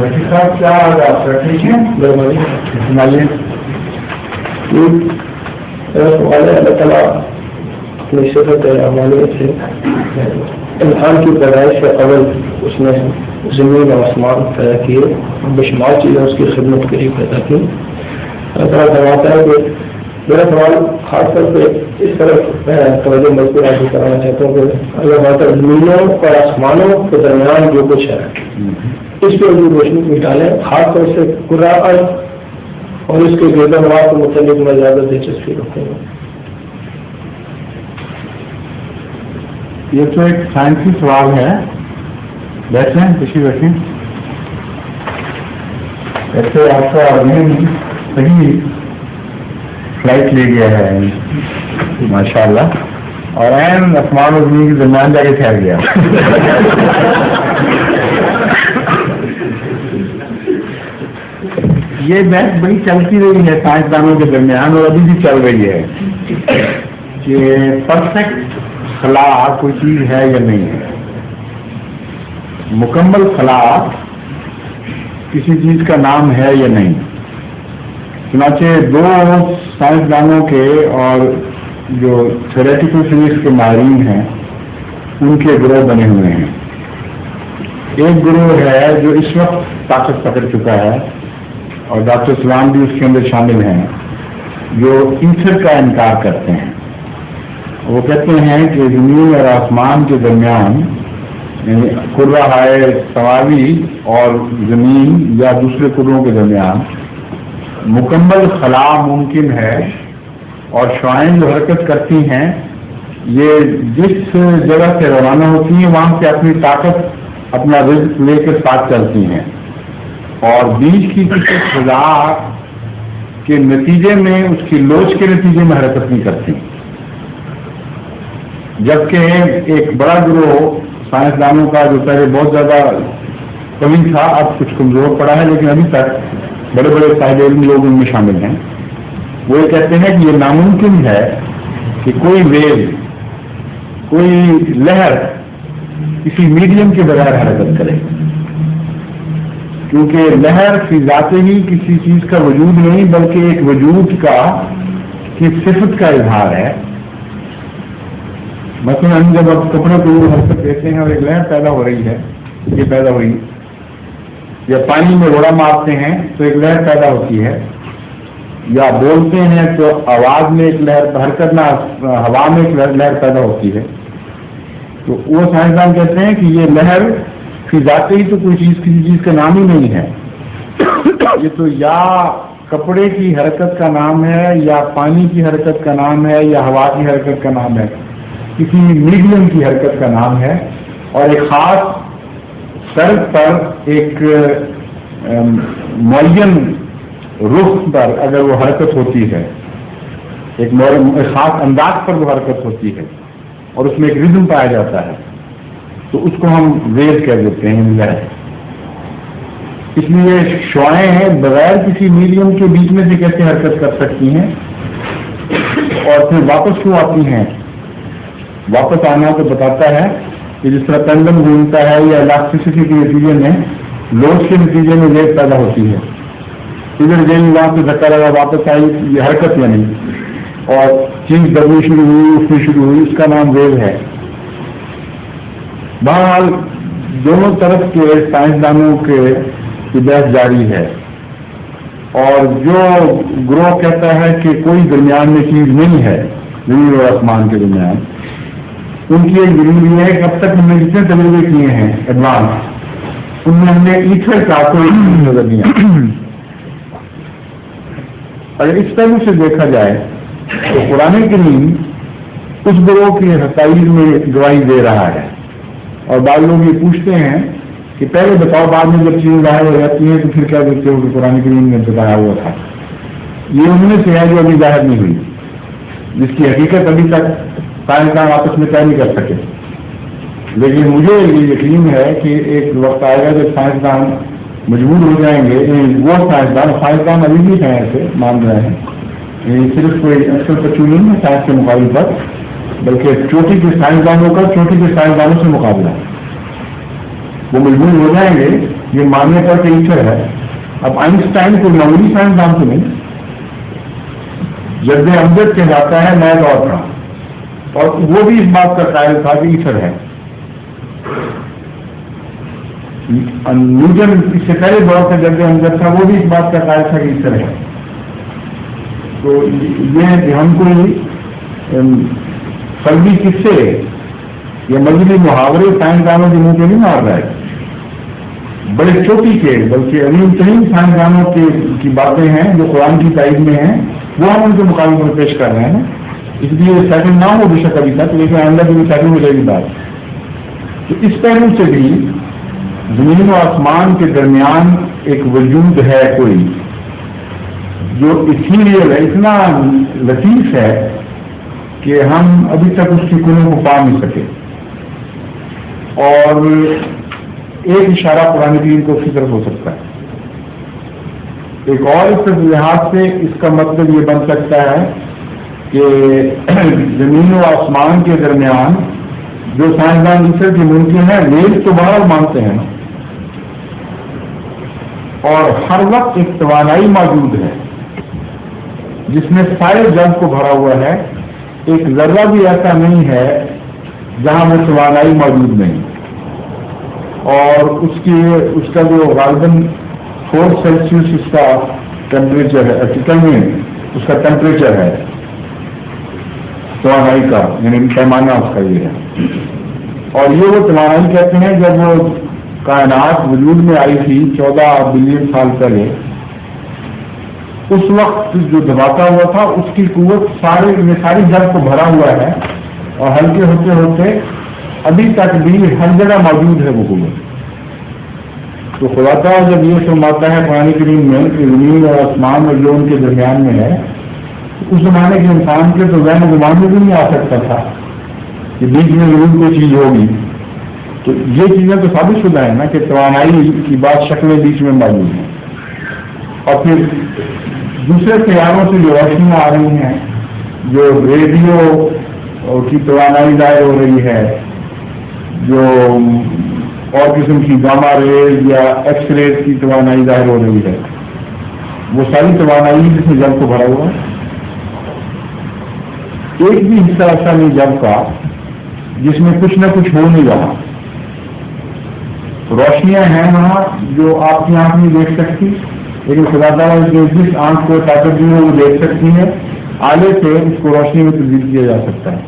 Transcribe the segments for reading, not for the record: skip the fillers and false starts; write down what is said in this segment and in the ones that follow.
وکیل صاحب کیا حال ہے آپ کا؟ ٹھیک ہے؟ سنائیے. اللہ تعالیٰ اپنی صفت ہمارے سے انسان کی پیدائش سے قبل اس نے زمین اور آسمان پیدا کیے، بشمار چیزیں اس کی خدمت کے لیے پیدا کی. اللہ تعالیٰ فرماتا ہے کہ میرا سوال خاص طور پہ اس طرف توجہ مذکور حاصل کرانا چاہتا ہوں کہ اللہ تعالیٰ زمینوں اور آسمانوں کے درمیان جو کچھ ہے اس پہ بھی روشنی ڈالیں، خاص طور سے قرآن اور اس کے گرد و نواز کے متعلق میں زیادہ دلچسپی رکھوں گا. یہ تو ایک سائنسی سوال ہے. بیٹھیں کسی بیٹھیں. ایسے آپ کا صحیح فلائٹ لے گیا ہے ماشاء اللہ، اور این آسمان و زمین کے درمیان جا کے ٹھہر گیا. یہ بحث بڑی چلتی رہی ہے سائنسدانوں کے درمیان اور ابھی بھی چل رہی ہے کہ پرفیکٹ خلا کوئی چیز ہے یا نہیں ہے. مکمل خلا کسی چیز کا نام ہے یا نہیں. چنانچہ دو سائنسدانوں کے اور جو تھیوریٹیکل فزکس کے ماہرین ہیں ان کے گروہ بنے ہوئے ہیں. ایک گروہ ہے جو اس وقت طاقت پکڑ چکا ہے اور ڈاکٹر سلام بھی اس کے اندر شامل ہیں، جو ایتھر کا انکار کرتے ہیں. وہ کہتے ہیں کہ زمین اور آسمان کے درمیان یعنی کرہ سماوی اور زمین یا دوسرے کروں کے درمیان مکمل خلا ممکن ہے، اور شعاعیں جو حرکت کرتی ہیں یہ جس جگہ سے روانہ ہوتی ہیں وہاں سے اپنی طاقت اپنا رزق لے کر ساتھ چلتی ہیں، اور بیچ کی کسی فضا کے نتیجے میں اس کی لوچ کے نتیجے میں حرکت نہیں کرتی. جبکہ ایک بڑا گروہ سائنسدانوں کا جو پہلے بہت زیادہ قوی تھا اب کچھ کمزور پڑا ہے، لیکن ابھی تک بڑے بڑے صاحب علم لوگ ان میں شامل ہیں. وہ یہ کہتے ہیں کہ یہ ناممکن ہے کہ کوئی ویو، کوئی لہر کسی میڈیم کے بغیر حرکت کرے، کیونکہ لہر کی ذات ہی کسی چیز کا وجود نہیں بلکہ ایک وجود کی صفت کا اظہار ہے. مثلا ہم جب آپ کپڑے کو حرکت دیتے ہیں اور ایک لہر پیدا ہو رہی ہے، یہ پیدا ہوئی، یا پانی میں گھوڑا مارتے ہیں تو ایک لہر پیدا ہوتی ہے، یا بولتے ہیں تو آواز میں ایک لہر، حرکت میں ہوا میں ایک لہر پیدا ہوتی ہے. تو وہ سائنسدان کہتے ہیں کہ یہ لہر کی ذات ہی تو کوئی چیز کسی چیز کا نام ہی نہیں ہے. یہ تو یا کپڑے کی حرکت کا نام ہے، یا پانی کی حرکت کا نام ہے، یا ہوا کی حرکت کا نام ہے، کسی میڈیم کی حرکت کا نام ہے. اور ایک خاص سڑک پر ایک معین رخ پر اگر وہ حرکت ہوتی ہے، ایک خاص انداز پر وہ حرکت ہوتی ہے اور اس میں ایک ریزم پایا جاتا ہے، تو اس کو ہم ویو کہہ دیتے ہیں لہر. اس لیے شعاعیں ہیں بغیر کسی میڈیم کے بیچ میں سے کیسے حرکت کر سکتی ہیں اور پھر واپس کیوں آتی ہیں. واپس آنا تو بتاتا ہے کہ جس طرح پینڈم گھومتا ہے یا الاسٹیسٹی کے نتیجے میں لوڈ کے نتیجے میں ویو پیدا ہوتی ہے، ادھر گئی وہاں سے دھکا لگا واپس آئی، یہ حرکت یا نہیں، اور چیز دبنی شروع ہوئی، اٹھنی شروع ہوئی، اس کا نام ویو ہے. بہرحال دونوں طرف کے سائنسدانوں کی بحث جاری ہے، اور جو گروہ کہتا ہے کہ کوئی درمیان میں چیز نہیں ہے زمین اور آسمان کے درمیان، ان کی ایک دلیل یہ ہے کہ اب تک ہم نے جتنے تجربے کیے ہیں ایڈوانس، ان میں ہم نے ایتھر کا کوئی نظر نہیں آیا. اگر اس پہلو سے دیکھا جائے تو قرآن کریم اس گروہ کی حقائق میں گواہی دے رہا ہے. اور بعض لوگ یہ پوچھتے ہیں کہ پہلے بتاؤ، بعد میں جب چیزیں ظاہر ہو جاتی ہیں تو پھر کیا دیکھتے ہو کہ قرآن کریم نے بتایا ہوا تھا. یہ ان میں سے ہے جو ابھی ظاہر نہیں ہوئی، جس کی حقیقت ابھی تک سائنسدان آپس میں طے نہیں کر سکے. لیکن مجھے یہ یقین ہے کہ ایک وقت آئے گا جب سائنسدان مجبور ہو جائیں گے. وہ سائنسدان ابھی بھی ہیں ایسے مان رہے ہیں، صرف کوئی اکثر بچوں نہیں ہے سائنس کے مقابلے پر، بلکہ چوٹی کے سائنسدانوں کا چوٹی کے سائنسدانوں سے مقابلہ ہے. وہ مجبور ہو جائیں گے یہ ماننے پر کہ ایسر ہے. اب آئنسٹائن کو معمولی سائنسدان تو نہیں، جد امجد کہلاتا ہے نئے دور کا، اور وہ بھی اس بات کا قائل تھا کہ ایسر ہے. نیوٹن اس سے پہلے دور سے جد امجد تھا، وہ بھی اس بات کا قائل تھا کہ ایسر ہے. تو یہ ہم کوئی فردی قصے یا مجموعی محاورے سائنسدانوں کے منہ پہ نہیں مار رہا ہے، بڑے چوٹی کے بلکہ عظیم ترین سائنسدانوں کی باتیں ہیں جو قرآن کی تائید میں ہیں، وہ ہم ان کے مقابلے میں پیش کر رہے ہیں. اس لیے سیکنڈ نہ ہو بے شک ابھی تک، لیکن آئندہ کی سیکنڈ ہو جائے گی بات. تو اس پہلو سے بھی زمین و آسمان کے درمیان ایک وجود ہے کوئی جو اثیریل ہے، اتنا لطیف ہے کہ ہم ابھی تک اس کی کنوں کو پا نہیں سکے. اور ایک اشارہ قرآن کریم کو فکر ہو سکتا ہے. ایک اور اس لحاظ سے اس کا مطلب یہ بن سکتا ہے کہ زمین و آسمان کے درمیان جو سائنسدان دوسرے کے ممکن ہے ریل تو بہرحال مانتے ہیں، اور ہر وقت ایک توانائی موجود ہے جس میں سارے جگ کو بھرا ہوا ہے. ایک ذرہ بھی ایسا نہیں ہے جہاں وہ توانائی موجود نہیں. اور اس کا جو غالباً 4 سیلسیس اس کا ٹیمپریچر ہے، ارٹیکل میں اس کا ٹیمپریچر ہے توانائی کا، یعنی پیمانہ اس کا یہ ہے. اور یہ وہ توانائی کہتے ہیں جب وہ کائنات وجود میں آئی تھی 14 بلین سال پہلے، اس وقت جو دھماکہ ہوا تھا اس کی قوت ساری جگ کو بھرا ہوا ہے، اور ہلکے ہوتے ہوتے ابھی تک بھی ہر جگہ موجود ہے وہ قوت. تو خدا تعالیٰ جب یہ فرماتا ہے قرآن کریم میں کہ زمین اور آسمان اور جو ان کے درمیان میں ہے، اس زمانے کے انسان کے تو ذہن گمان میں بھی نہیں آ سکتا تھا کہ بیچ میں ضرور کوئی چیز ہوگی. تو یہ چیزیں تو ثابت شدہ ہے نا کہ توانائی کی بات شکلیں بیچ میں موجود ہیں. اور پھر دوسرے سیاروں سے جو روشنیاں آ رہی ہیں، جو ریڈیو کی توانائی ظاہر ہو رہی ہے، جو اور قسم کی گاما ریز یا ایکس ریز کی توانائی ظاہر ہو رہی ہے، وہ ساری توانائی جس میں جگ کو بھرا ہوا ہے. ایک بھی حصہ ایسا نہیں جگ کا جس میں کچھ نہ کچھ ہو نہیں رہا. روشنیاں ہیں وہاں جو آپ کی آنکھ نہیں دیکھ سکتی، لیکن خدا تعالیٰ جو جس آنکھ کو طاقت دی ہے وہ دیکھ سکتی ہے، آلے سے اس کو روشنی میں تبدیل کیا جا سکتا ہے.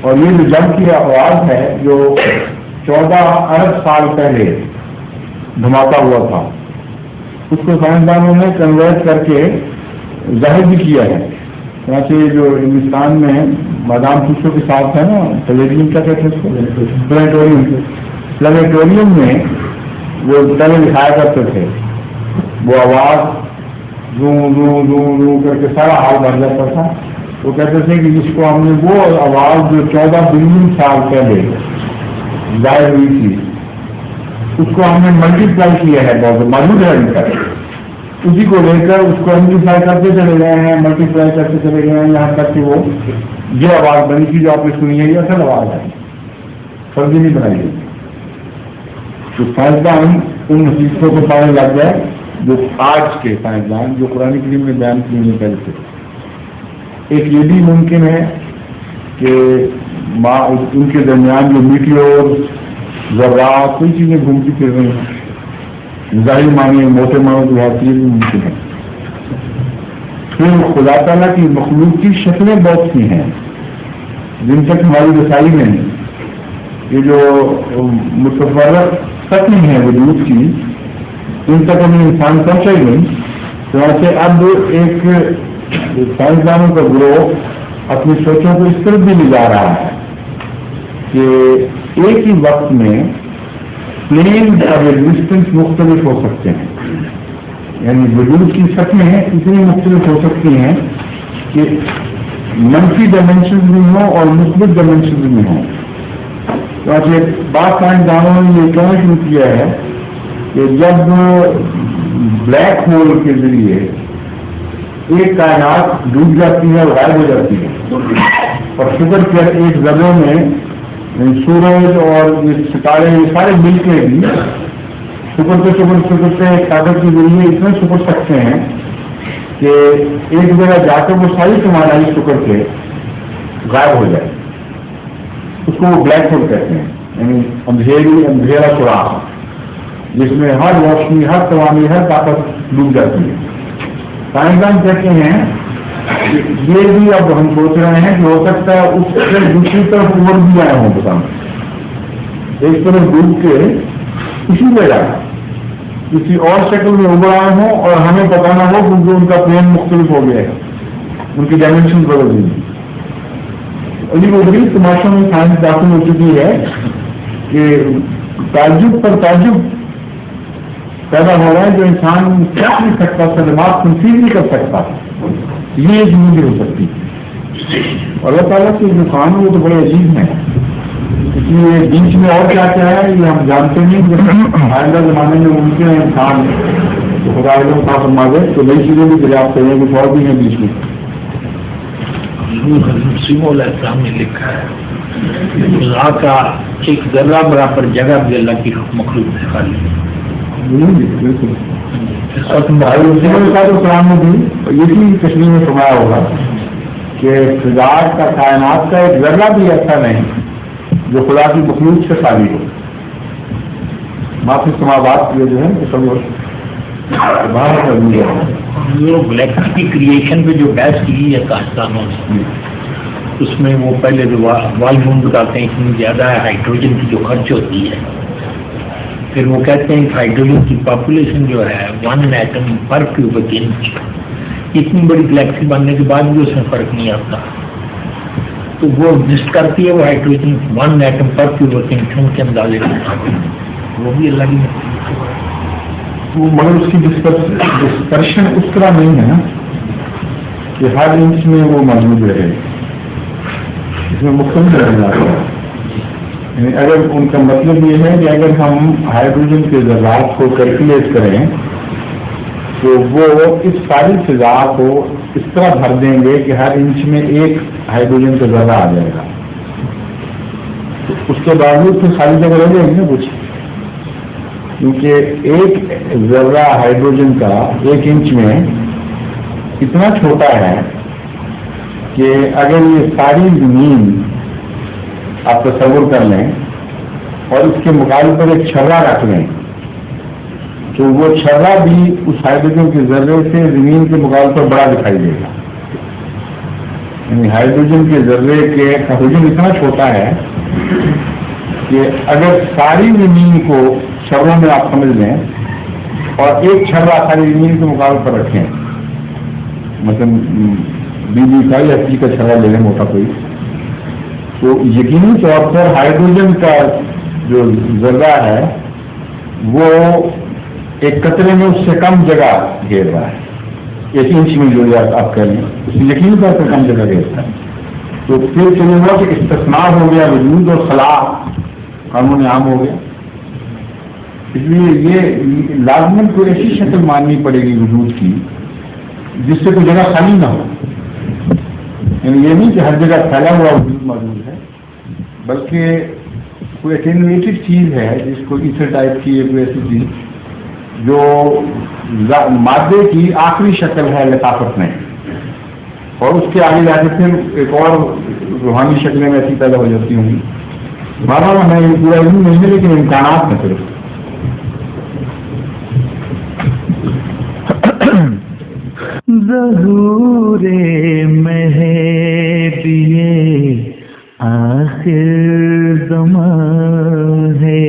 اور یہ جو جنگ کی آواز ہے جو 14 ارب سال پہلے دھماکہ ہوا تھا، اس کو سائنسدانوں نے کنورٹ کر کے ظاہر بھی کیا ہے. چنانچہ جو ہندوستان میں بادام پوچھوں کے ساتھ ہے نا پلیٹیم، کیا کہتے ہیں اس کو، پلانیٹوریم میں وہ پہلے دکھایا کرتے تھے، وہ آواز رو کر کے سارا حال بن جاتا تھا. وہ کہتے تھے کہ جس کو ہم نے وہ آواز جو 14 بلین سال پہلے ظاہر ہوئی تھی، اس کو ہم نے ملٹیپلائی کیا ہے، بہت موجود ہے ابھی تک. اسی کو لے کر اس کو ایمپلیفائی کرتے چلے گئے ہیں، ملٹیپلائی کرتے چلے گئے ہیں، یہاں تک کہ وہ یہ آواز بنی تھی جو آپ نے سنی ہے، یہ اصل آواز ہے، فرضی نہیں بنائی گئی. تو سائنسدان ان حقیقتوں کو پانے لگ گئے جو آج کے سائنسدان جو قرآن کریم میں بیان کیے ہوئے پہلے سے. ایک یہ بھی ممکن ہے کہ ان کے درمیان جو میٹیور ذرات کوئی چیزیں گھومتی پھر رہی ہیں، ظاہر معنی موٹے معنی جو ہے یہ بھی ممکن ہے. پھر خدا تعالیٰ کی مخلوق کی شکلیں بہت سی ہیں جن تک ہماری رسائی نہیں. یہ جو متفرق سطح ہیں وجود کی، ان تک ہمیں انسان پہنچا ہی نہیں. چنانچہ اب ایک سائنسدانوں کا گروہ اپنی سوچوں کو اس طرف بھی لے جا رہا ہے کہ ایک ہی وقت میں پلین اور ایگزسٹنس مختلف ہو سکتے ہیں. یعنی وجود کی سطحیں اتنی مختلف ہو سکتی ہیں کہ منفی ڈائمینشنز بھی ہوں اور مثبت ڈائمینشنز بھی ہوں. بعض سائنسدانوں نے یہ کہنا شروع کیا ہے کہ جب بلیک ہول کے ذریعے ایک کائنات ڈوب جاتی ہے اور غائب ہو جاتی ہے، اور شکر کیا ایک ذرے میں سورج اور یہ ستارے یہ سارے مل کے بھی شکرتے طاقت کے ذریعے اتنا شکر سکتے ہیں کہ ایک جگہ جا کر وہ ساری توانائی شکر سے غائب ہو جائے. اس کو وہ بلیک ہول کہتے ہیں, یعنی اندھیرا سوراخ جس میں ہر روشنی, ہر توانائی, ہر طاقت ڈوب جاتی ہے. سائنسدان کہتے ہیں کہ یہ بھی اب ہم سوچ رہے ہیں کہ ہو سکتا ہے اس سے دوسری طرف اور بھی آئے ہوں پسند, ایک طرف ڈوب کے اسی جگہ کسی اور شکل میں ابھر آئے ہوں اور ہمیں پتا نہ ہو کیونکہ ان کا پلین مختلف ہو گیا ہے, ان کی ڈائمینشن بدل گئی. عجیب و غریب تماشوں میں سائنس داخل ہو چکی ہے کہ تعجب پر تعجب پیدا ہو رہا ہے جو انسان کیا نہیں سکتا, دماغ تنصیب نہیں کر سکتا. یہ ایک چیز ہو سکتی اور اللہ تعالیٰ کے جو قانون وہ تو بڑے عجیب ہیں. اس لیے بیچ میں اور کیا کیا ہے یہ ہم جانتے نہیں. آئندہ زمانے میں ممکن ہے انسان خدا علم کا فرما دے تو نئی چیزیں بھی دریافت کریں کچھ اور بھی ہیں بیچ میں. مسلموں علیہ السلام نے لکھا ہے خدا کا ایک ذرہ برابر جگہ بھی اللہ کی مخلوق سے خالی ہے. بالکل السلام نے بھی یہی تشریح میں فرمایا ہوگا کہ خدا کا کائنات کا ایک ذرہ بھی ایسا نہیں جو خدا کی مخلوق سے خالی ہو. معافی سماوات یہ جو ہے وہ سب باہر کر دیا جو گلیکسی کی کریشن پہ جو بحث کی ہے سائنسدانوں نے, اس میں وہ پہلے جو والیوم بتاتے ہیں اتنی زیادہ ہے ہائیڈروجن کی جو خرچ ہوتی ہے, پھر وہ کہتے ہیں کہ ہائیڈروجن کی پاپولیشن جو ہے 1 ایٹم پر کیوبک انچ, اتنی بڑی گلیکسی بننے کے بعد بھی اس میں فرق نہیں آتا. تو وہ ایگزسٹ کرتی ہے وہ ہائیڈروجن 1 ایٹم پر کیوبک انچ کے اندازے کے مطابق, وہ بھی اللہ کی وہ مگر اس کی ڈسپرشن اس طرح نہیں ہے نا کہ ہر انچ میں وہ موجود رہے, اس میں مختلف رہ جاتا ہے. یعنی اگر ان کا مطلب یہ ہے کہ اگر ہم ہائیڈروجن کے ذرات کو کیلکولیٹ کریں تو وہ اس ساری فضا کو اس طرح بھر دیں گے کہ ہر انچ میں ایک ہائیڈروجن کا ذرہ آ جائے گا. تو اس کے باوجود پھر خالی جگہ رہ جائے گی نا کچھ, کیونکہ ایک ذرہ ہائیڈروجن کا 1 انچ میں اتنا چھوٹا ہے کہ اگر یہ ساری زمین آپ تصور کر لیں اور اس کے مقابلے پر ایک چھرا رکھ لیں تو وہ چھرا بھی اس ہائیڈروجن کے ذرے سے زمین کے مقابلے پر بڑا دکھائی دے گا. یعنی ہائیڈروجن کے ذرے کے حجم اتنا چھوٹا ہے کہ اگر ساری زمین کو چھروں میں آپ سمجھ لیں اور ایک چھرا ساری زمین کے مقابلے پر رکھیں, مثلا BB کا یا C کا چھرا لے لیں موٹا کوئی, تو یقینی طور پر ہائیڈروجن کا جو ذرہ ہے وہ ایک قطرے میں اس سے کم جگہ گھیر رہا ہے. 1 انچ میں جو آپ کہہ لیں اس میں یقینی طور پر کم جگہ گھیرتا ہے. تو پھر چلے ہوا کہ استثناء ہو گیا وجود اور خلا قانون عام ہو گیا. اس لیے یہ لازمن کوئی ایسی شکل ماننی پڑے گی وجود کی جس سے کوئی جگہ خالی نہ ہو. یعنی یہ نہیں کہ ہر جگہ پھیلا ہوا وجود موجود ہے, بلکہ کوئی اٹینویٹڈ چیز ہے جس کو ایتھر ٹائپ کی ایک ایسی چیز جو مادے کی آخری شکل ہے لطافت میں, اور اس کے آگے جا کے پھر ایک اور روحانی شکلیں میں ایسی پیدا ہو جاتی ہوں گی. بارہ میں یہ پورا علم نہیں ہے لیکن امکانات ہیں صرف. ظہور مہدی آخر زمان ہے,